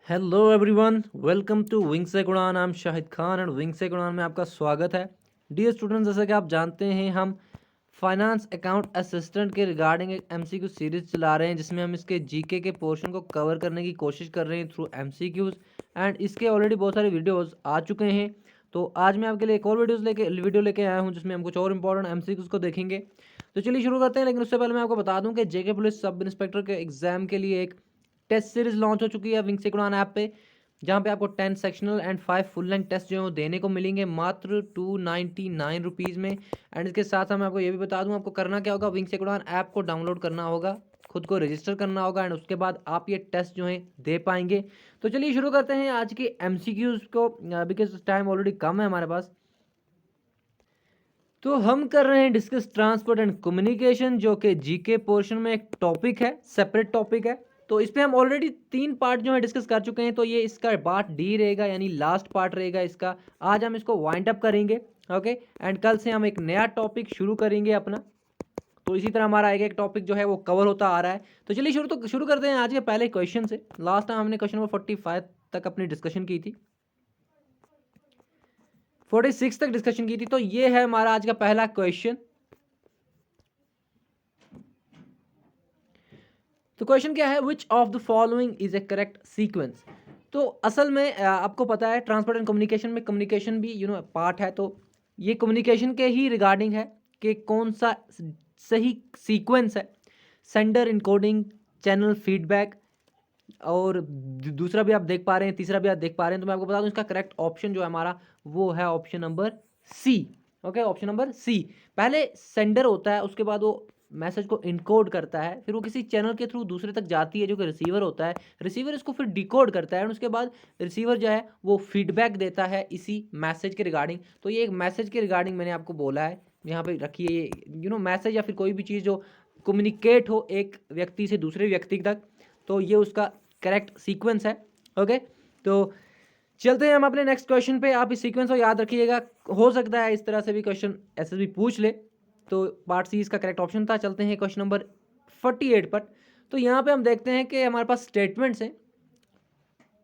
Hello everyone, welcome to wing से उड़ान। I am Shahid Khan and wing से उड़ान में आपका स्वागत है। डियर स्टूडेंट्स, जैसा कि आप जानते हैं हम फाइनेंस अकाउंट असिस्टेंट के रिगार्डिंग एक एमसीक्यू सीरीज चला रहे हैं, जिसमें हम इसके जीके के पोर्शन को कवर करने की कोशिश कर रहे हैं थ्रू एमसीक्यूज। एंड इसके ऑलरेडी बहुत सारे वीडियोस आ चुके हैं। तो आज मैं आपके लिए एक और वीडियो लेके आया हूँ, जिसमें हम कुछ और इंपॉर्टेंट एमसीक्यूज को देखेंगे। तो चलिए शुरू करते हैं। लेकिन उससे पहले मैं आपको बता दूं कि जेके पुलिस सब इंस्पेक्टर के एग्जाम के लिए एक टेस्ट सीरीज लॉन्च हो चुकी है विंग से उड़ान ऐप पे, जहाँ पे आपको 10 sectional and 5 full length test जो है वो देने को मिलेंगे मात्र 299 रुपीज़ में। एंड इसके साथ साथ मैं आपको ये भी बता दूं, आपको करना क्या होगा, विंग से उड़ान ऐप को डाउनलोड करना होगा, खुद को रजिस्टर करना होगा एंड उसके बाद आप ये टेस्ट जो है दे पाएंगे। तो चलिए शुरू करते हैं आज के एमसीक्यूज को, बिकॉज टाइम ऑलरेडी कम है हमारे पास। तो हम कर रहे हैं डिस्कस ट्रांसपोर्ट एंड कम्युनिकेशन, जो कि जीके पोर्शन में एक टॉपिक है, सेपरेट टॉपिक है। तो इस पे हम ऑलरेडी 3 पार्ट जो है डिस्कस कर चुके हैं, तो ये इसका पार्ट डी रहेगा, यानी लास्ट पार्ट रहेगा इसका। आज हम इसको वाइंड अप करेंगे, ओके। एंड कल से हम एक नया टॉपिक शुरू करेंगे अपना। तो इसी तरह हमारा एक टॉपिक जो है वो कवर होता आ रहा है। तो चलिए शुरू करते हैं आज के पहले क्वेश्चन से। लास्ट टाइम हमने क्वेश्चन नंबर 45 तक अपनी डिस्कशन की थी, 46 तक डिस्कशन की थी। तो ये है हमारा आज का पहला क्वेश्चन। तो क्वेश्चन क्या है, which of the following is A correct sequence. तो असल में आपको पता है ट्रांसपोर्ट एंड कम्युनिकेशन में कम्युनिकेशन भी पार्ट है। तो ये कम्युनिकेशन के ही रिगार्डिंग है कि कौन सा सही सीक्वेंस है। सेंडर, इनकोडिंग, चैनल, फीडबैक और दूसरा भी आप देख पा रहे हैं, तीसरा भी आप देख पा रहे हैं। तो मैं आपको बता दूं इसका करेक्ट ऑप्शन जो है हमारा वो है option number C. Okay, option number C. पहले सेंडर होता है, उसके बाद वो मैसेज को इनकोड करता है, फिर वो किसी चैनल के थ्रू दूसरे तक जाती है जो कि रिसीवर होता है। रिसीवर इसको फिर डिकोड करता है और उसके बाद रिसीवर जो है वो फीडबैक देता है इसी मैसेज के रिगार्डिंग। तो ये एक मैसेज के रिगार्डिंग मैंने आपको बोला है, यहाँ पे रखिए ये मैसेज या फिर कोई भी चीज़ जो कम्युनिकेट हो एक व्यक्ति से दूसरे व्यक्ति तक, तो ये उसका करेक्ट सीक्वेंस है। ओके, तो चलते हैं हम अपने नेक्स्ट क्वेश्चन पे। आप इस सीक्वेंस को याद रखिएगा, हो सकता है इस तरह से भी क्वेश्चन ऐसे भी पूछ ले। तो पार्ट सी इसका करेक्ट ऑप्शन था। चलते हैं क्वेश्चन नंबर 48 पर। तो यहाँ पे हम देखते हैं कि हमारे पास स्टेटमेंट्स हैं।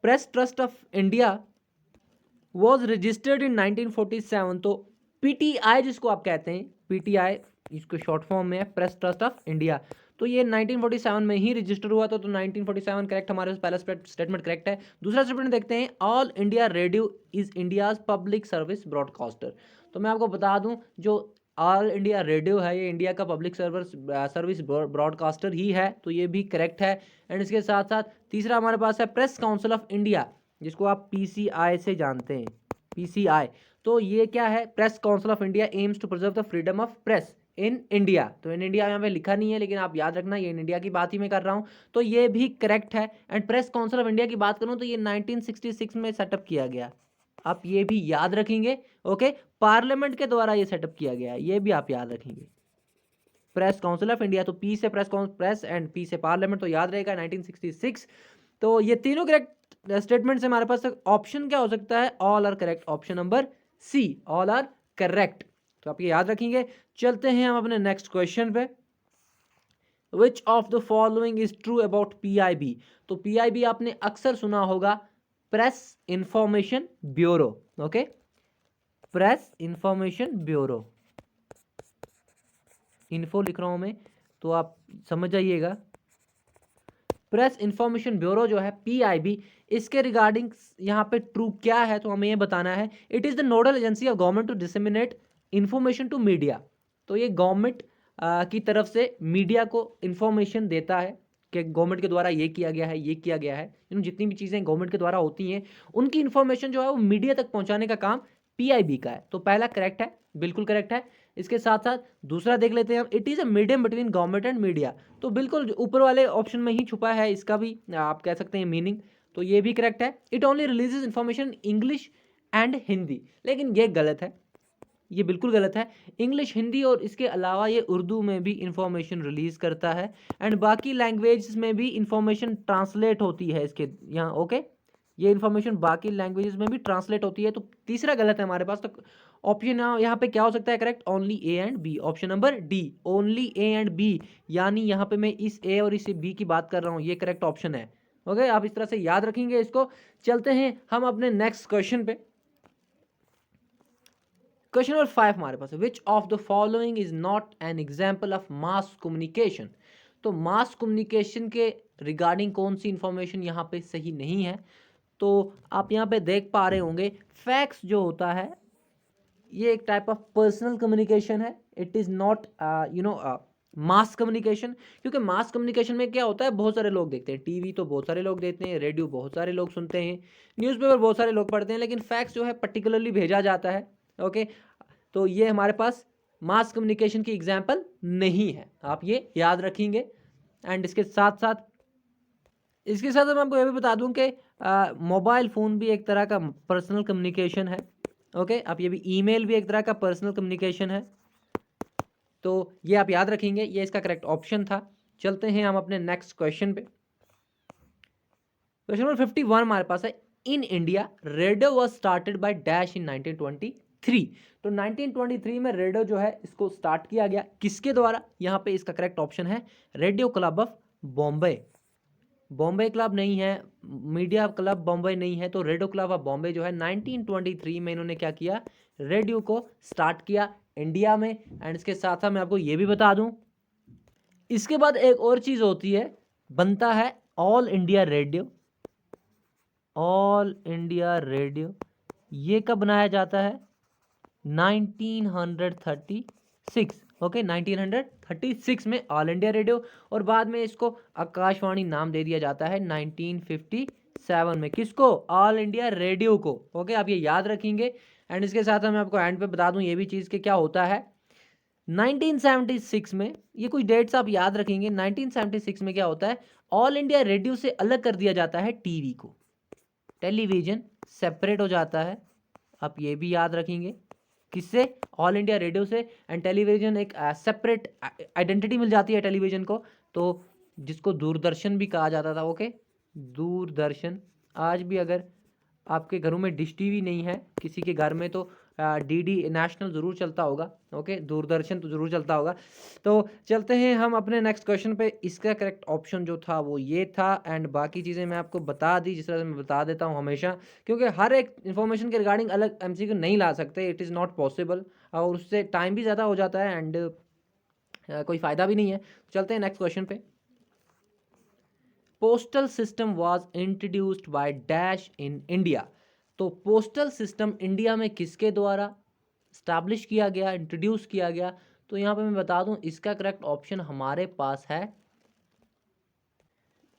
Press trust of India was registered in 1947। तो पीटीआई जिसको आप कहते हैं, पीटीआई इसको शॉर्ट फॉर्म में है, प्रेस ट्रस्ट ऑफ इंडिया। तो ये 1947 में ही रजिस्टर हुआ था। तो 1947 करेक्ट, हमारे पहला स्टेटमेंट करेक्ट है। दूसरा स्टेटमेंट देखते हैं, all India radio is India's public service broadcaster. तो मैं आपको बता दूं, जो ऑल इंडिया रेडियो है ये इंडिया का पब्लिक सर्विस ब्रॉडकास्टर ही है। तो ये भी करेक्ट है। एंड इसके साथ साथ तीसरा हमारे पास है प्रेस काउंसिल ऑफ इंडिया, जिसको आप पीसीआई से जानते हैं, पीसीआई। तो ये क्या है, press council of India aims to preserve the freedom of press in India. तो इन इंडिया यहाँ पे लिखा नहीं है, लेकिन आप याद रखना ये इन इंडिया की बात ही मैं कर रहा हूँ। तो ये भी करेक्ट है। And press council of India की बात करूँ तो ये 1966 में सेटअप किया गया, आप ये भी याद रखेंगे। ओके, पार्लियामेंट के द्वारा ये सेटअप किया गया है, ये भी आप याद रखेंगे। प्रेस काउंसिल ऑफ इंडिया, तो पी से प्रेस एंड पी से पार्लियामेंट, तो याद रहेगा 1966। तो ये तीनों करेक्ट स्टेटमेंट से हमारे पास ऑप्शन क्या हो सकता है, all are correct, option number C, all are correct. तो आप ये याद रखेंगे। चलते हैं हम अपने नेक्स्ट क्वेश्चन पे। Which of the following is true about PIB. तो पीआईबी आपने अक्सर सुना होगा, press information bureau. Okay, press information bureau, info लिख रहा हूं मैं, तो आप समझ जाइएगा। प्रेस इंफॉर्मेशन ब्यूरो जो है पीआईबी, इसके रिगार्डिंग यहाँ पे ट्रू क्या है, तो हमें ये बताना है। It is the nodal agency of government to disseminate information to media. तो ये गवर्नमेंट की तरफ से मीडिया को इंफॉर्मेशन देता है कि गवर्नमेंट के द्वारा ये किया गया है, ये किया गया है। जितनी भी चीज़ें गवर्नमेंट के द्वारा होती हैं उनकी इंफॉर्मेशन जो है वो मीडिया तक पहुँचाने का काम पीआईबी का है। तो पहला करेक्ट है, बिल्कुल करेक्ट है। इसके साथ साथ दूसरा देख लेते हैं हम, it is a medium between government and media. तो बिल्कुल ऊपर वाले ऑप्शन में ही छुपा है इसका भी, आप कह सकते हैं मीनिंग। तो ये भी करेक्ट है। It only releases information English and Hindi, लेकिन ये गलत है, ये बिल्कुल गलत है। इंग्लिश, हिंदी और इसके अलावा ये उर्दू में भी इंफॉर्मेशन रिलीज करता है एंड बाकी लैंग्वेज में भी इंफॉर्मेशन ट्रांसलेट होती है इसके यहाँ। ओके, ये इन्फॉर्मेशन बाकी लैंग्वेजेस में भी ट्रांसलेट होती है। तो तीसरा गलत है हमारे पास। तो ऑप्शन यहाँ पे क्या हो सकता है correct, only A and B, option number D, only A and B. यानी यहाँ पे मैं इस ए और इस बी की बात कर रहा हूँ, ये करेक्ट ऑप्शन है। ओके, आप इस तरह से याद रखेंगे इसको। चलते हैं हम अपने नेक्स्ट क्वेश्चन पे। क्वेश्चन नंबर 5 हमारे पास है, which of the following is not an example of mass communication. तो मास कम्युनिकेशन के रिगार्डिंग कौन सी इंफॉर्मेशन यहाँ पे सही नहीं है। तो आप यहाँ पे देख पा रहे होंगे, फैक्स जो होता है ये एक टाइप ऑफ पर्सनल कम्युनिकेशन है, it is not mass communication. क्योंकि मास कम्युनिकेशन में क्या होता है, बहुत सारे लोग देखते हैं, टीवी तो बहुत सारे लोग देखते हैं, रेडियो बहुत सारे लोग सुनते हैं, न्यूज़पेपर बहुत सारे लोग पढ़ते हैं, लेकिन फैक्स जो है पर्टिकुलरली भेजा जाता है। ओके, तो ये हमारे पास मास कम्युनिकेशन की एग्जाम्पल नहीं है, आप ये याद रखेंगे। एंड इसके साथ मैं आपको ये भी बता दूं कि मोबाइल फ़ोन भी एक तरह का पर्सनल कम्युनिकेशन है। ओके, आप ये भी, ईमेल भी एक तरह का पर्सनल कम्युनिकेशन है। तो ये आप याद रखेंगे, ये इसका करेक्ट ऑप्शन था। चलते हैं हम अपने नेक्स्ट क्वेश्चन पे। क्वेश्चन नंबर 51 हमारे पास है, in India radio was started by dash in 1923। तो 1923 में रेडियो जो है इसको स्टार्ट किया गया, किसके द्वारा। यहाँ पे इसका करेक्ट ऑप्शन है radio club of Bombay. Bombay club नहीं है, मीडिया क्लब बॉम्बे नहीं है, तो रेडियो क्लब ऑफ बॉम्बे जो है 1923 में इन्होंने क्या किया, रेडियो को स्टार्ट किया इंडिया में। एंड इसके साथ साथ मैं आपको ये भी बता दूं, इसके बाद एक और चीज़ होती है, बनता है all India radio. All India radio ये कब बनाया जाता है, 1936। ओके, 1936 में ऑल इंडिया रेडियो, और बाद में इसको आकाशवाणी नाम दे दिया जाता है 1957 में। किसको, ऑल इंडिया रेडियो को। ओके, आप ये याद रखेंगे। एंड इसके साथ मैं आपको एंड पे बता दूं ये भी चीज़ कि क्या होता है 1976 में, ये कुछ डेट्स आप याद रखेंगे। 1976 में क्या होता है, ऑल इंडिया रेडियो से अलग कर दिया जाता है टीवी को, टेलीविजन सेपरेट हो जाता है, आप ये भी याद रखेंगे। किससे, ऑल इंडिया रेडियो से। एंड टेलीविजन एक सेपरेट आइडेंटिटी मिल जाती है टेलीविजन को, तो जिसको दूरदर्शन भी कहा जाता था। ओके, दूरदर्शन। आज भी अगर आपके घरों में डिश टीवी नहीं है किसी के घर में, तो डीडी नेशनल ज़रूर चलता होगा। ओके, दूरदर्शन तो ज़रूर चलता होगा। तो चलते हैं हम अपने नेक्स्ट क्वेश्चन पे। इसका करेक्ट ऑप्शन जो था वो ये था। एंड बाकी चीज़ें मैं आपको बता दी, जिस तरह से मैं बता देता हूँ हमेशा, क्योंकि हर एक इन्फॉर्मेशन के रिगार्डिंग अलग एमसीक्यू नहीं ला सकते, इट इज़ नॉट पॉसिबल, और उससे टाइम भी ज़्यादा हो जाता है एंड कोई फ़ायदा भी नहीं है। चलते हैं नेक्स्ट क्वेश्चन पे। Postal system was introduced by dash in India. तो पोस्टल सिस्टम इंडिया में किसके द्वारा स्टैब्लिश किया गया, इंट्रोड्यूस किया गया। तो यहाँ पे मैं बता दूं इसका करेक्ट ऑप्शन हमारे पास है,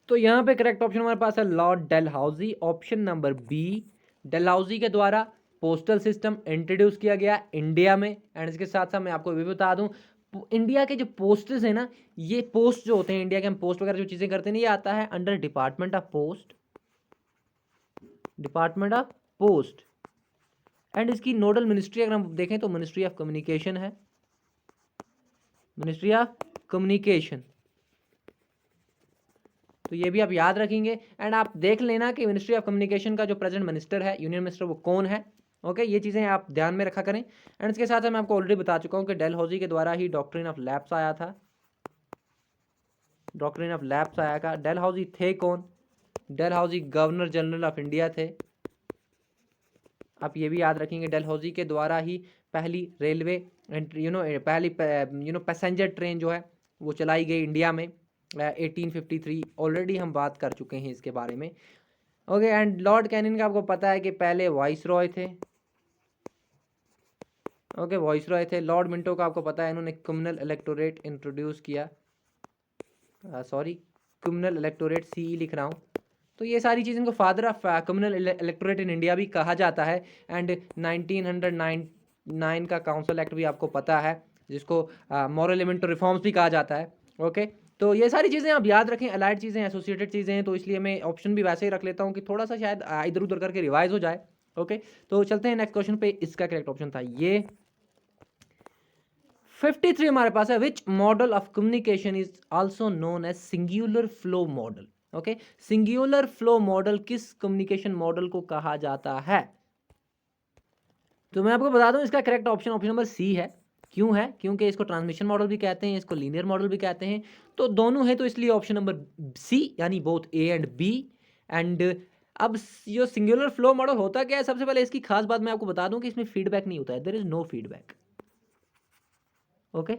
तो यहाँ पे करेक्ट ऑप्शन हमारे पास है Lord Dalhousie, option number B. Dalhousie के द्वारा पोस्टल सिस्टम इंट्रोड्यूस किया गया इंडिया में। एंड इसके साथ साथ मैं आपको ये भी बता दूं, इंडिया के जो पोस्ट्स है ना, ये पोस्ट जो होते हैं इंडिया के, हम पोस्ट वगैरह जो चीज़ें करते हैं, ये आता है under department of post, department of post. And इसकी नोडल मिनिस्ट्री अगर हम देखें तो मिनिस्ट्री ऑफ कम्युनिकेशन है, मिनिस्ट्री ऑफ कम्युनिकेशन। तो ये भी आप याद रखेंगे। एंड आप देख लेना कि मिनिस्ट्री ऑफ कम्युनिकेशन का जो प्रेजेंट मिनिस्टर है, यूनियन मिनिस्टर, वो कौन है। ओके, ये चीज़ें आप ध्यान में रखा करें। एंड इसके साथ मैं आपको ऑलरेडी बता चुका हूँ कि डलहौजी के द्वारा ही डॉक्ट्रिन ऑफ लैप्स आया था, डॉक्ट्रिन ऑफ लैप्स आया था। डलहौजी थे कौन, Dalhousie governor general of India थे। आप ये भी याद रखेंगे, डलहौजी के द्वारा ही पहली रेलवे पहली पैसेंजर ट्रेन जो है वो चलाई गई इंडिया में 1853। ऑलरेडी हम बात कर चुके हैं इसके बारे में। ओके, एंड लॉर्ड कैनिंग का आपको पता है कि पहले वॉइस रॉय थे। ओके, वॉइस रॉय थे। लॉर्ड मिंटो का आपको पता है, इन्होंने कम्युनल इलेक्टोरेट इंट्रोड्यूस किया, सॉरी कम्युनल इलेक्टोरेट सी लिख रहा हूँ। तो ये सारी चीज़ इनको father of communal electorate in India भी कहा जाता है। एंड 1909 का काउंसिल एक्ट भी आपको पता है, जिसको मॉरल एलिमेंट रिफॉर्म्स भी कहा जाता है। ओके, तो ये सारी चीज़ें आप याद रखें, अलाइड चीज़ें, एसोसिएटेड चीज़ें हैं, तो इसलिए मैं ऑप्शन भी वैसे ही रख लेता हूँ कि थोड़ा सा शायद इधर उधर करके रिवाइज हो जाए। ओके, तो चलते हैं नेक्स्ट क्वेश्चन पे। इसका करेक्ट ऑप्शन था ये 53 हमारे पास है, which model of communication is also known as singular flow model. Okay, singular flow model किस कम्युनिकेशन मॉडल को कहा जाता है। तो मैं आपको बता दूं इसका correct option option number C है, क्यों है? क्योंकि इसको ट्रांसमिशन मॉडल भी कहते हैं, इसको लीनियर मॉडल भी कहते हैं। तो दोनों है, तो इसलिए ऑप्शन नंबर सी यानी both A and B. And अब जो सिंगुलर फ्लो मॉडल होता क्या है, सबसे पहले इसकी खास बात मैं आपको बता दूं कि इसमें फीडबैक नहीं होता है, there is no feedback. Okay,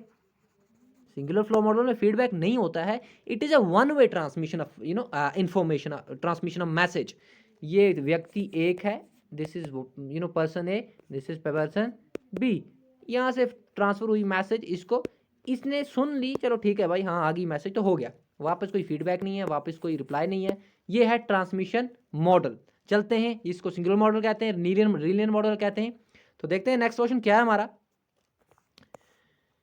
singular flow model में फीडबैक नहीं होता है। It is a one way transmission of information, transmission of message. ये व्यक्ति एक है, this is person A, this is person B, यहाँ से ट्रांसफर हुई मैसेज, इसको इसने सुन ली, चलो ठीक है भाई, हाँ आ गई मैसेज तो हो गया, वापस कोई फीडबैक नहीं है, वापस कोई रिप्लाई नहीं है। ये है ट्रांसमिशन मॉडल। चलते हैं, इसको सिंगुलर मॉडल कहते हैं, लीनियर मॉडल कहते हैं। तो देखते हैं नेक्स्ट क्वेश्चन क्या है हमारा।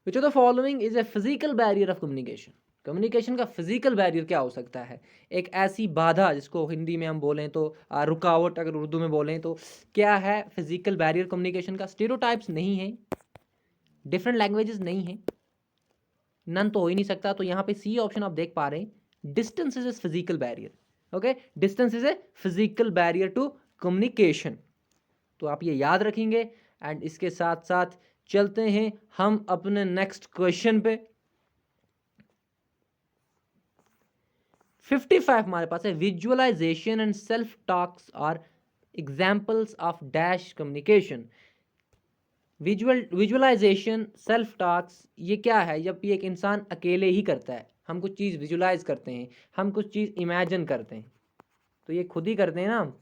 Which of the following is a physical barrier of communication? Communication का फिजिकल बैरियर क्या हो सकता है? एक ऐसी बाधा जिसको हिंदी में हम बोलें तो रुकावट, अगर उर्दू में बोलें तो क्या है फिजिकल बैरियर कम्युनिकेशन का? स्टेरियोटाइप्स नहीं है, डिफरेंट लैंग्वेजेस नहीं है, नन तो हो ही नहीं सकता। तो यहाँ पे सी ऑप्शन आप देख पा रहे हैं, distance is a physical barrier. Okay, distance is a physical barrier to communication. तो आप ये याद रखेंगे। एंड इसके साथ साथ चलते हैं हम अपने नेक्स्ट क्वेश्चन पे। 55 हमारे पास है, visualisation and self talks are examples of dash communication. Visualisation, self talks, ये क्या है? जब ये एक इंसान अकेले ही करता है, हम कुछ चीज़ विजुअलाइज करते हैं, हम कुछ चीज़ इमेजिन करते हैं, तो ये खुद ही करते हैं ना हम।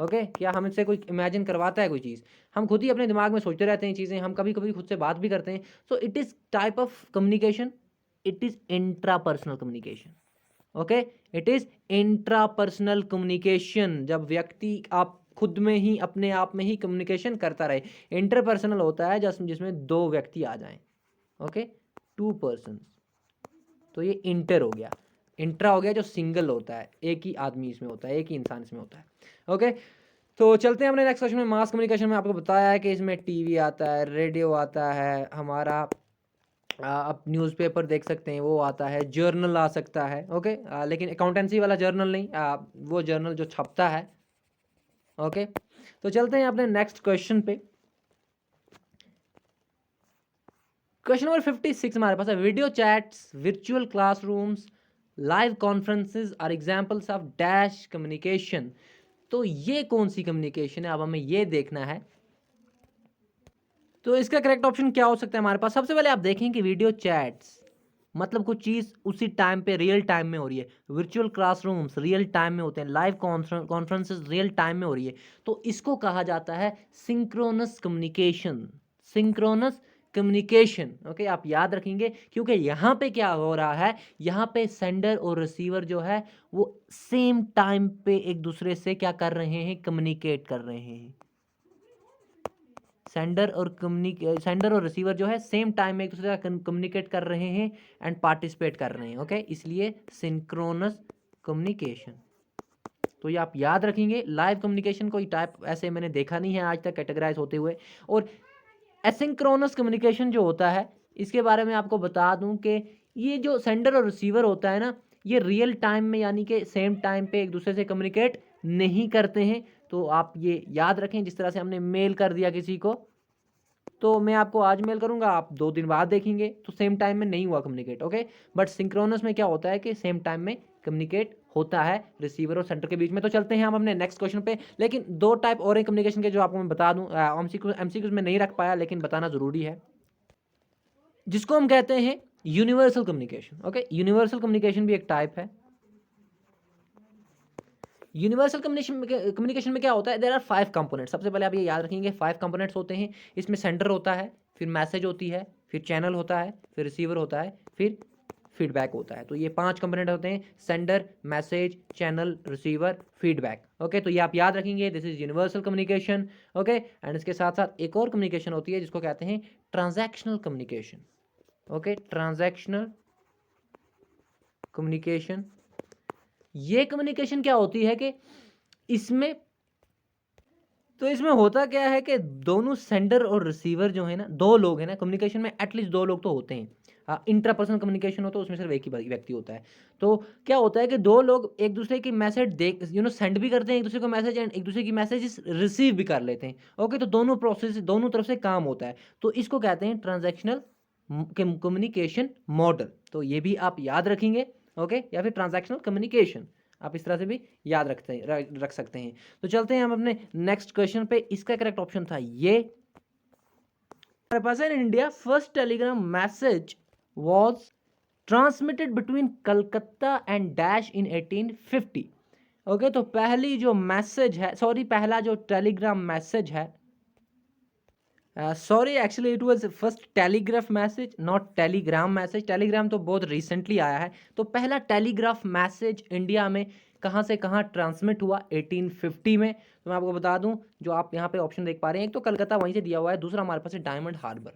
ओके, क्या हमसे कोई इमेजिन करवाता है कोई चीज़? हम खुद ही अपने दिमाग में सोचते रहते हैं चीज़ें, हम कभी कभी खुद से बात भी करते हैं। So it is type of communication, it is intrapersonal communication. Okay, it is intrapersonal communication, जब व्यक्ति आप खुद में ही अपने आप में ही कम्युनिकेशन करता रहे। इंटरपर्सनल होता है जिसमें दो व्यक्ति आ जाएं। ओके, टू पर्सन, तो ये इंटर हो गया। इंट्रा हो गया जो सिंगल होता है, एक ही आदमी इसमें होता है, एक ही इंसान इसमें होता है। ओके, तो चलते हैं अपने नेक्स्ट क्वेश्चन में। मास कम्युनिकेशन में आपको बताया है कि इसमें टीवी आता है, रेडियो आता है, हमारा आप न्यूज़पेपर देख सकते हैं वो आता है, जर्नल आ सकता है। ओके, लेकिन अकाउंटेंसी वाला जर्नल नहीं, वो जर्नल जो छपता है। ओके, तो चलते हैं अपने नेक्स्ट क्वेश्चन पे। क्वेश्चन नंबर 56 हमारे पास है, video chats, virtual classrooms, live conferences are examples of dash communication. तो ये कौन सी कम्युनिकेशन है, अब हमें ये देखना है। तो इसका करेक्ट ऑप्शन क्या हो सकता है हमारे पास? सबसे पहले आप देखें कि वीडियो चैट्स मतलब कुछ चीज़ उसी टाइम पे रियल टाइम में हो रही है, वर्चुअल क्लासरूम्स रियल टाइम में होते हैं, लाइव कॉन्फ्रेंसेस रियल टाइम में हो रही है, तो इसको कहा जाता है synchronous communication. Synchronous communication. Okay, आप याद रखेंगे, क्योंकि यहाँ पे क्या हो रहा है, यहाँ पे सेंडर और रिसीवर जो है वो सेम टाइम पे एक दूसरे से क्या कर रहे हैं, कम्युनिकेट कर रहे हैं। सेंडर और रिसीवर जो है सेम टाइम में एक दूसरे से कम्युनिकेट कर रहे हैं एंड पार्टिसिपेट कर रहे हैं। ओके, इसलिए सिंक्रोनस कम्युनिकेशन। तो ये आप याद रखेंगे। लाइव कम्युनिकेशन कोई टाइप ऐसे मैंने देखा नहीं है आज तक कैटेगराइज होते हुए। और एसिंक्रोनस कम्युनिकेशन जो होता है, इसके बारे में आपको बता दूं कि ये जो सेंडर और रिसीवर होता है ना, ये रियल टाइम में यानी कि सेम टाइम पे एक दूसरे से कम्युनिकेट नहीं करते हैं। तो आप ये याद रखें, जिस तरह से हमने मेल कर दिया किसी को, तो मैं आपको आज मेल करूंगा, आप 2 दिन बाद देखेंगे, तो सेम टाइम में नहीं हुआ कम्युनिकेट। ओके, बट सिंक्रोनस में क्या होता है कि सेम टाइम में कम्युनिकेट होता है रिसीवर और सेंटर के बीच में। तो चलते हैं हम अपने नेक्स्ट क्वेश्चन पे। लेकिन 2 टाइप और हैं कम्युनिकेशन के जो आपको मैं बता दूं, एमसीक्यू में नहीं रख पाया लेकिन बताना ज़रूरी है, जिसको हम कहते हैं universal communication. Okay, universal communication भी एक टाइप है। यूनिवर्सल कम्युनिकेशन में क्या होता है, देयर आर 5 कंपोनेंट्स। सबसे पहले आप ये याद रखेंगे 5 कंपोनेंट्स होते हैं। इसमें सेंडर होता है, फिर मैसेज होती है, फिर चैनल होता है, फिर रिसीवर होता है, फिर फीडबैक होता है। तो ये 5 कंपोनेंट होते हैं, sender, message, channel, receiver, feedback. Okay, तो ये आप याद रखेंगे, this is universal communication. Okay, and इसके साथ साथ एक और कम्युनिकेशन होती है जिसको कहते हैं transactional communication. Okay, transactional communication, ये कम्युनिकेशन क्या होती है कि इसमें होता क्या है कि दोनों सेंडर और रिसीवर जो है ना, 2 लोग हैं ना, कम्युनिकेशन में एटलीस्ट 2 लोग तो होते हैं। इंट्रापर्सनल कम्युनिकेशन हो तो उसमें सिर्फ एक ही व्यक्ति होता है। तो क्या होता है कि दो लोग एक दूसरे की मैसेज देख सेंड भी करते हैं एक दूसरे को मैसेज, एंड एक दूसरे की मैसेजेस रिसीव भी कर लेते हैं। ओके, तो दोनों प्रोसेस दोनों तरफ से काम होता है, तो इसको कहते हैं ट्रांजैक्शनल कम्युनिकेशन मॉडल। तो ये भी आप याद रखेंगे। ओके, या फिर ट्रांजैक्शनल कम्युनिकेशन आप इस तरह से भी याद रख सकते हैं। तो चलते हैं हम अपने नेक्स्ट क्वेश्चन पे। इसका करेक्ट ऑप्शन था ये, हमारे पास है, in India first Telegram message was transmitted between Calcutta and dash in 1850। Okay, तो पहली जो मैसेज है, पहला जो टेलीग्राम मैसेज है, actually it was first telegraph message, not Telegram message. Telegram तो बहुत रिसेंटली आया है। तो पहला टेलीग्राफ मैसेज इंडिया में कहाँ से कहाँ ट्रांसमिट हुआ? 1850 में। तो मैं आपको बता दूं, जो आप यहाँ पे ऑप्शन देख पा रहे हैं, एक तो कलकत्ता वहीं से दिया हुआ है, दूसरा हमारे पास है Diamond Harbour.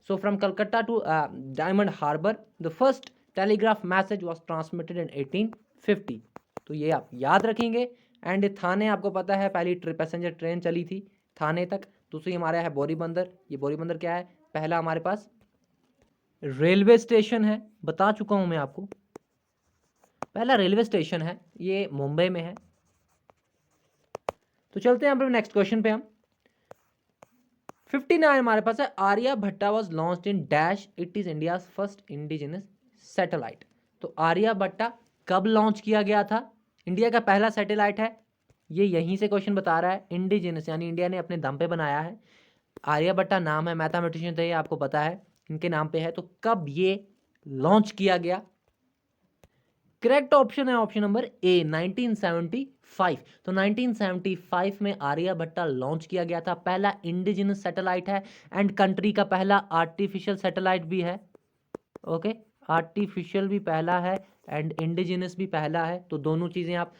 So from Calcutta to Diamond Harbour the first telegraph message was transmitted in 1850। तो ये आप याद रखेंगे। एंड थाने, आपको पता है पहली पैसेंजर ट्रेन चली थी थाने तक। दूसरी हमारा है बोरीबंदर। ये बोरीबंदर क्या है? पहला हमारे पास रेलवे स्टेशन है, बता चुका हूं मैं आपको, पहला रेलवे स्टेशन है, ये मुंबई में है। तो चलते हैं अपने नेक्स्ट क्वेश्चन पे हम। 59 हमारे पास है, Aryabhata was launched in dash, it is India's first indigenous satellite. तो आर्यभट्टा कब लॉन्च किया गया था? इंडिया का पहला सैटेलाइट है, ये यहीं से क्वेश्चन बता रहा है। इंडिजिनस यानी इंडिया ने अपने दम पे बनाया है। आर्यभट्टा नाम है, मैथमेटिशियन थे, आपको पता है इनके नाम पे है। तो कब ये लॉन्च किया गया? करेक्ट ऑप्शन है ऑप्शन नंबर ए, 1975। तो 1975 में आर्यभट्टा लॉन्च किया गया था, पहला इंडिजिनस सैटेलाइट है, एंड कंट्री का पहला आर्टिफिशियल सैटेलाइट भी है। ओके, आर्टिफिशियल भी पहला है एंड इंडिजिनस भी पहला है। तो दोनों चीजें आप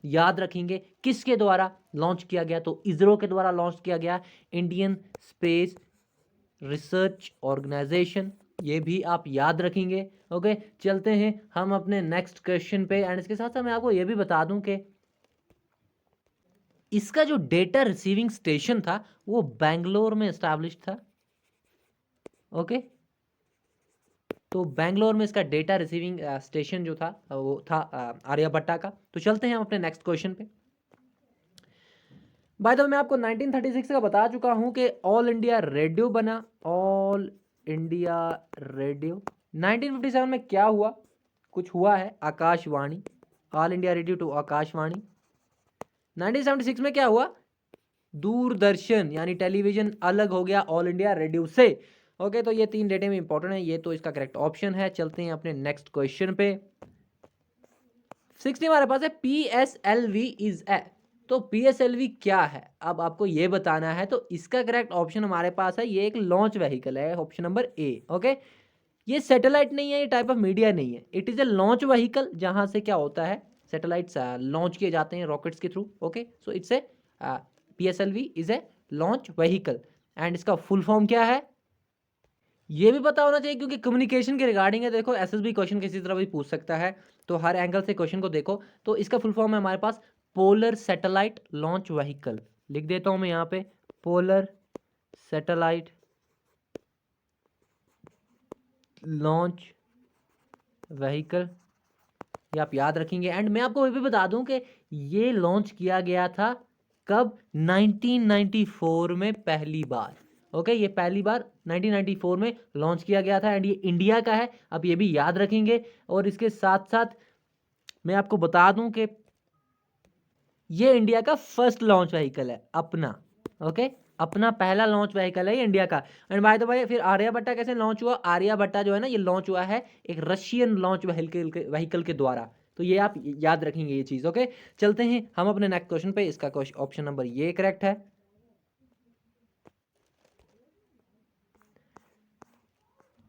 याद रखेंगे। किसके द्वारा लॉन्च किया गया? तो इसरो के द्वारा लॉन्च किया गया, इंडियन स्पेस रिसर्च ऑर्गेनाइजेशन। ये भी आप याद रखेंगे। ओके, चलते हैं हम अपने नेक्स्ट क्वेश्चन पे। एंड इसके साथ साथ मैं आपको ये भी बता दूं कि इसका जो डेटा रिसीविंग स्टेशन था वो बेंगलोर में एस्टैब्लिश था। ओके, तो बेंगलोर में इसका डेटा रिसीविंग स्टेशन जो था वो था आर्यभट्टा का। तो चलते हैं हम अपने नेक्स्ट क्वेश्चन पे। बाय द वे, मैं आपको 1936 का बता चुका हूं कि ऑल इंडिया रेडियो बना, ऑल इंडिया रेडियो। 1957 में क्या हुआ? कुछ हुआ है, Akashvani, All India Radio to Akashvani. 1976 में क्या हुआ? दूरदर्शन यानी टेलीविजन अलग हो गया ऑल इंडिया रेडियो से। ओके, तो ये तीन डेटे में इंपॉर्टेंट है, ये तो इसका करेक्ट ऑप्शन है। चलते हैं अपने नेक्स्ट क्वेश्चन पे। 60 हमारे पास है, PSLV इज ए। तो PSLV क्या है, अब आपको ये बताना है। तो इसका करेक्ट ऑप्शन हमारे पास है, ये एक लॉन्च व्हीकल है, ऑप्शन नंबर ए। ओके, ये सैटेलाइट नहीं है, ये टाइप ऑफ मीडिया नहीं है, it is a launch vehicle, जहां से क्या होता है, सैटेलाइट्स लॉन्च किए जाते हैं रॉकेट्स के through. Okay, so it's a PSLV is a launch vehicle. And इसका फुल फॉर्म क्या है ये भी पता होना चाहिए, क्योंकि कम्युनिकेशन के रिगार्डिंग है। देखो, SSB क्वेश्चन किसी तरह भी पूछ सकता है, तो हर एंगल से क्वेश्चन को देखो। तो इसका फुल फॉर्म है हमारे पास पोलर सैटेलाइट लॉन्च व्हीकल। लिख देता हूं मैं यहाँ पे, पोलर सैटेलाइट लॉन्च व्हीकल, ये आप याद रखेंगे। एंड मैं आपको ये भी बता दूं कि ये लॉन्च किया गया था कब? 1994 में पहली बार। ओके, ये पहली बार 1994 में लॉन्च किया गया था, एंड ये इंडिया का है, आप ये भी याद रखेंगे। और इसके साथ साथ मैं आपको बता दूं कि ये इंडिया का फर्स्ट लॉन्च व्हीकल है अपना। ओके, अपना पहला लॉन्च व्हीकल है ये इंडिया का। एंड बाय द वे, फिर आर्यभट्टा कैसे लॉन्च हुआ? आर्यभट्टा जो है ना, ये लॉन्च हुआ है एक रशियन लॉन्च व्हीकल के द्वारा। तो ये आप याद रखेंगे ये चीज। ओके, चलते हैं हम अपने नेक्स्ट क्वेश्चन पे। इसका ऑप्शन नंबर ये करेक्ट है।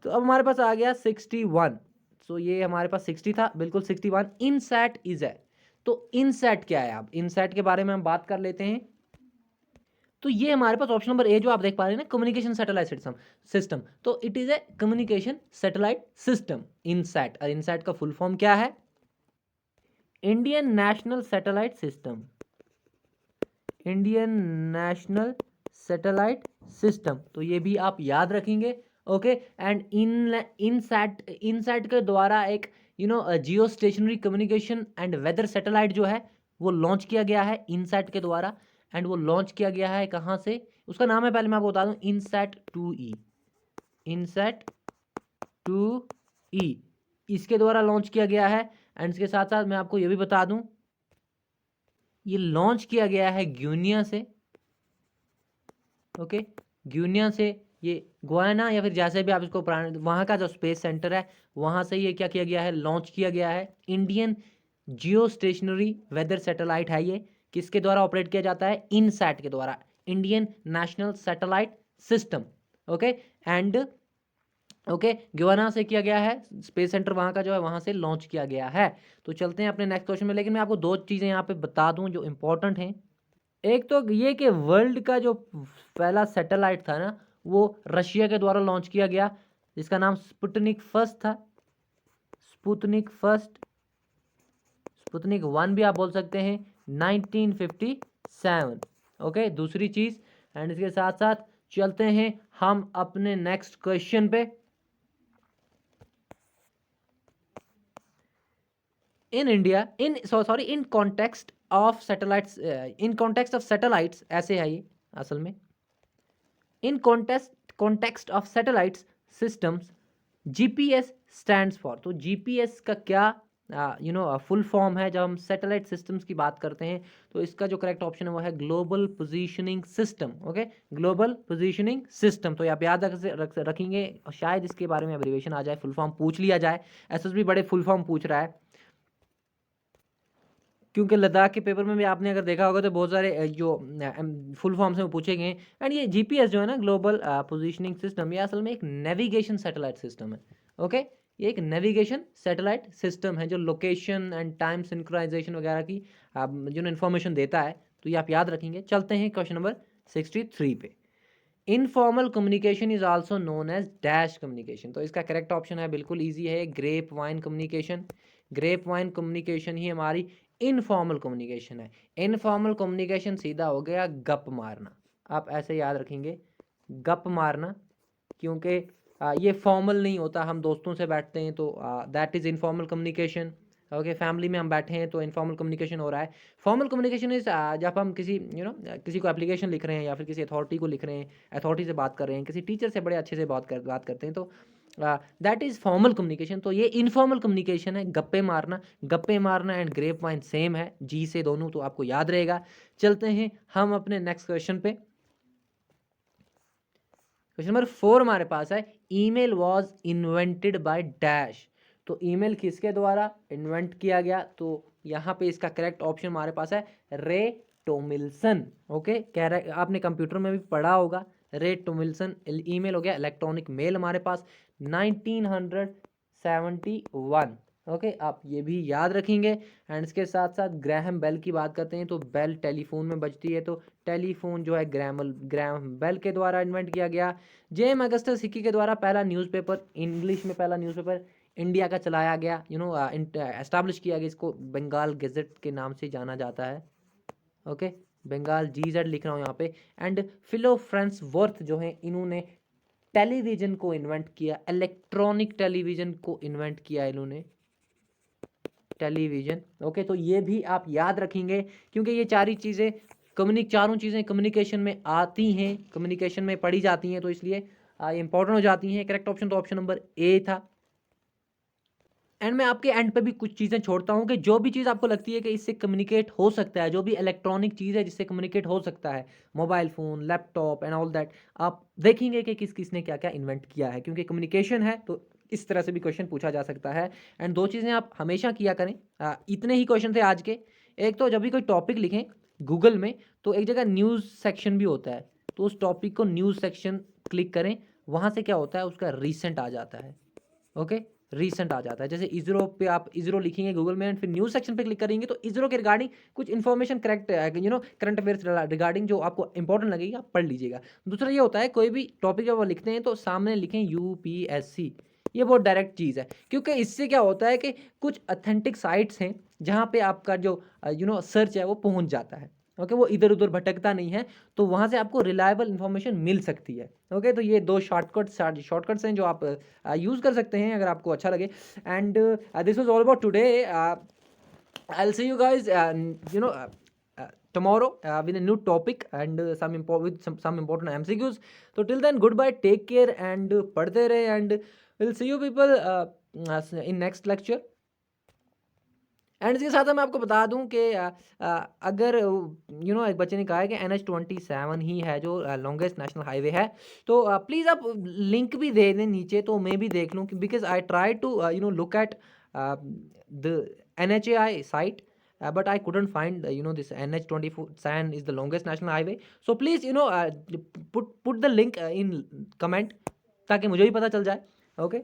तो अब हमारे पास आ गया 61। सो ये हमारे पास 60 था, बिल्कुल 61। इनसैट इज है। तो इनसैट क्या है? आप इनसैट के बारे में हम बात कर लेते हैं। तो ये हमारे पास ऑप्शन नंबर ए जो आप देख पा रहे हैं ना, कम्युनिकेशन सैटेलाइट सिस्टम। तो it is a communication satellite system, INSAT. और इनसैट का फुल फॉर्म क्या है? Indian national satellite system, Indian national satellite system. तो ये भी आप याद रखेंगे। ओके। एंड इनसैट के द्वारा एक geostationary communication and weather satellite जो है वो लॉन्च किया गया है इनसैट के द्वारा। एंड वो लॉन्च किया गया है कहाँ से, उसका नाम है, पहले मैं आपको बता दूं, इनसैट 2E। इनसैट 2E इसके द्वारा लॉन्च किया गया है। एंड इसके साथ साथ मैं आपको ये भी बता दूं, ये लॉन्च किया गया है ग्यूनिया से। ओके, ग्यूनिया से, ये गुयाना या फिर जैसे भी आप इसको वहाँ का जो स्पेस सेंटर है वहाँ से ये क्या किया गया है, लॉन्च किया गया है। Indian geostationary weather satellite है ये, किसके द्वारा ऑपरेट किया जाता है, इनसैट के द्वारा, Indian national satellite system. Okay, and okay Guyana से किया गया है, स्पेस सेंटर वहाँ का जो है वहाँ से लॉन्च किया गया है। तो चलते हैं अपने नेक्स्ट क्वेश्चन में, लेकिन मैं आपको दो चीज़ें यहाँ पे बता दूँ जो इंपॉर्टेंट हैं। एक तो ये कि वर्ल्ड का जो पहला सैटेलाइट था ना वो रशिया के द्वारा लॉन्च किया गया, जिसका नाम स्पुतनिक फर्स्ट था। स्पुतनिक फर्स्ट, स्पुतनिक 1 भी आप बोल सकते हैं, 1957। ओके, दूसरी चीज़। एंड इसके साथ साथ चलते हैं हम अपने नेक्स्ट क्वेश्चन पे। In India, in context of satellites, in context of satellites ऐसे है ये असल में, in context of satellites systems GPS stands for. तो जीपीएस का क्या फुल फॉर्म है। जब हम सैटेलाइट सिस्टम्स की बात करते हैं तो इसका जो करेक्ट ऑप्शन है वो है global positioning system. Okay, global positioning system. तो आप याद रखेंगे, शायद इसके बारे में एब्रीविएशन आ जाए, फुल फॉर्म पूछ लिया जाए। एसएसबी बड़े फुल फॉर्म पूछ रहा है, क्योंकि लद्दाख के पेपर में भी आपने अगर देखा होगा तो बहुत सारे जो फुल फॉर्म से वो पूछे गए। एंड ये जीपीएस जो है ना, ग्लोबल पोजीशनिंग सिस्टम, ये असल में एक नेविगेशन सैटेलाइट सिस्टम है। ओके, ये एक नेविगेशन सैटेलाइट सिस्टम है जो लोकेशन एंड टाइम सिंक्रोनाइजेशन वगैरह की जो इन्फॉर्मेशन देता है। तो ये आप याद रखेंगे। चलते हैं क्वेश्चन नंबर 63 पे। Informal communication is also known as dash communication. तो इसका करेक्ट ऑप्शन है, बिल्कुल ईजी है, grapevine communication. Grapevine communication ही हमारी इनफॉर्मल कम्युनिकेशन है। इनफॉर्मल कम्युनिकेशन सीधा हो गया गप मारना, आप ऐसे याद रखेंगे, गप मारना, क्योंकि ये फॉर्मल नहीं होता, हम दोस्तों से बैठते हैं तो that is informal communication. Okay, family में हम बैठे हैं तो इनफॉर्मल कम्युनिकेशन हो रहा है। फॉर्मल कम्युनिकेशन इज जब हम किसी किसी को एप्लीकेशन लिख रहे हैं या फिर किसी अथॉरिटी को लिख रहे हैं, अथॉरिटी से बात कर रहे हैं, किसी टीचर से बड़े अच्छे से बात करते हैं, तो दैट इज़ फॉर्मल कम्युनिकेशन। तो ये इनफॉर्मल कम्युनिकेशन है, गप्पे मारना। गप्पे मारना एंड ग्रेप वाइन सेम है, जी से दोनों, तो आपको याद रहेगा। चलते हैं हम अपने नेक्स्ट क्वेश्चन पे। क्वेश्चन नंबर 4 हमारे पास है, email was invented by dash. तो ईमेल किसके द्वारा इन्वेंट किया गया, तो यहाँ पे इसका करेक्ट ऑप्शन हमारे पास है रे टोमिल्सन। ओके, कह रहा है, आपने कंप्यूटर में भी पढ़ा होगा, रे टोमिल्सन। ईमेल हो गया इलेक्ट्रॉनिक मेल हमारे पास 1971। ओके, आप ये भी याद रखेंगे। एंड इसके साथ साथ ग्रैहम बेल की बात करते हैं तो बेल टेलीफोन में बजती है, तो टेलीफोन जो है ग्रैहम बेल के द्वारा इन्वेंट किया गया। जेम अगस्टस हिकी के द्वारा पहला न्यूज़पेपर, इंग्लिश में पहला न्यूज़पेपर इंडिया का चलाया गया, एस्टैब्लिश किया गया, इसको बंगाल गैजेट के नाम से जाना जाता है। ओके, बंगाल GZ लिख रहा हूँ यहाँ पे। एंड फिलो फ्रांस वर्थ जो है, इन्होंने टेलीविज़न को इन्वेंट किया, इलेक्ट्रॉनिक टेलीविज़न को इन्वेंट किया इन्होंने, टेलीविज़न। ओके, तो ये भी आप याद रखेंगे, क्योंकि ये चारों चीज़ें कम्युनिकेशन में आती हैं, कम्युनिकेशन में पढ़ी जाती हैं, तो इसलिए ये इंपॉर्टेंट हो जाती हैं। करेक्ट ऑप्शन तो ऑप्शन नंबर ए था। एंड मैं आपके एंड पे भी कुछ चीज़ें छोड़ता हूँ कि जो भी चीज़ आपको लगती है कि इससे कम्युनिकेट हो सकता है, जो भी इलेक्ट्रॉनिक चीज़ है जिससे कम्युनिकेट हो सकता है, mobile phone, laptop and all that, आप देखेंगे कि किसने क्या क्या इन्वेंट किया है, क्योंकि कम्युनिकेशन है तो इस तरह से भी क्वेश्चन पूछा जा सकता है। एंड दो चीज़ें आप हमेशा किया करें, इतने ही क्वेश्चन थे आज के। एक तो जब भी कोई टॉपिक लिखें गूगल में तो एक जगह न्यूज़ सेक्शन भी होता है, तो उस टॉपिक को न्यूज़ सेक्शन क्लिक करें, वहाँ से क्या होता है, उसका रीसेंट आ जाता है। ओके, रीसेंट आ जाता है। जैसे इसरो पे आप इसरो लिखेंगे गूगल में एंड फिर न्यूज़ सेक्शन पे क्लिक करेंगे तो इसरो के रिगार्डिंग कुछ information correct current affairs regarding जो आपको इंपॉर्टेंट लगेगी आप पढ़ लीजिएगा। दूसरा ये होता है, कोई भी टॉपिक जब वो लिखते हैं तो सामने लिखें UPSC, ये बहुत डायरेक्ट चीज़ है, क्योंकि इससे क्या होता है कि कुछ ऑथेंटिक साइट्स हैं जहाँ पे आपका जो सर्च है वो पहुँच जाता है। ओके, वो इधर-उधर भटकता नहीं है, तो वहाँ से आपको रिलायबल इन्फॉर्मेशन मिल सकती है। ओके, तो ये 2 शॉर्टकट्स हैं जो आप यूज़ कर सकते हैं अगर आपको अच्छा लगे। And this was all about today. I'll see you guys, tomorrow with a new topic and some important MCQs. So till then, goodbye, take care, and पढ़ते रहे, and we'll see you people in next lecture. And इसके साथ मैं आपको बता दूं कि अगर एक बच्चे ने कहा है कि NH27 ही है जो लॉन्गेस्ट नेशनल हाईवे है, तो प्लीज़ आप लिंक भी दे दें नीचे, तो मैं भी देख लूं, because I try to look at the NHAI site, but I couldn't find this NH27 is the longest national highway. So please put the link in comment, ताकि मुझे भी पता चल जाए। ओके,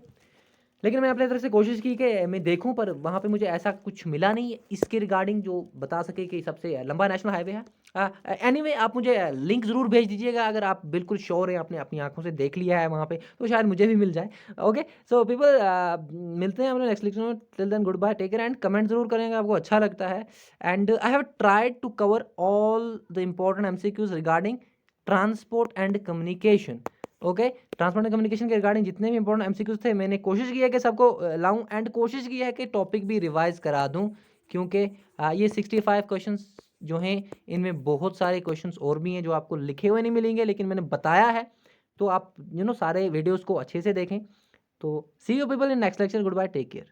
लेकिन मैं अपने तरफ से कोशिश की कि मैं देखूं, पर वहाँ पे मुझे ऐसा कुछ मिला नहीं इसके रिगार्डिंग जो बता सके कि सबसे लंबा नेशनल हाईवे है। एनीवे, आप मुझे लिंक ज़रूर भेज दीजिएगा अगर आप बिल्कुल श्योर हैं, आपने अपनी आंखों से देख लिया है वहाँ पे, तो शायद मुझे भी मिल जाए। ओके, सो पीपल, मिलते हैं अपने नेक्स्ट लेक्चर में। Till then, good bye, take care, and comment ज़रूर करेंगे आपको अच्छा लगता है। And I have tried to cover all the important MCQs regarding transport and communication. Okay, transport and communication के रिगार्डिंग जितने भी इंपॉर्टेंट MCQs थे, मैंने कोशिश की है कि सबको लाऊं, एंड कोशिश की है कि टॉपिक भी रिवाइज करा दूं, क्योंकि ये 65 क्वेश्चंस जो हैं, इनमें बहुत सारे क्वेश्चंस और भी हैं जो आपको लिखे हुए नहीं मिलेंगे, लेकिन मैंने बताया है, तो आप सारे वीडियोज़ को अच्छे से देखें। तो see you people in next lecture. Good bye, take care.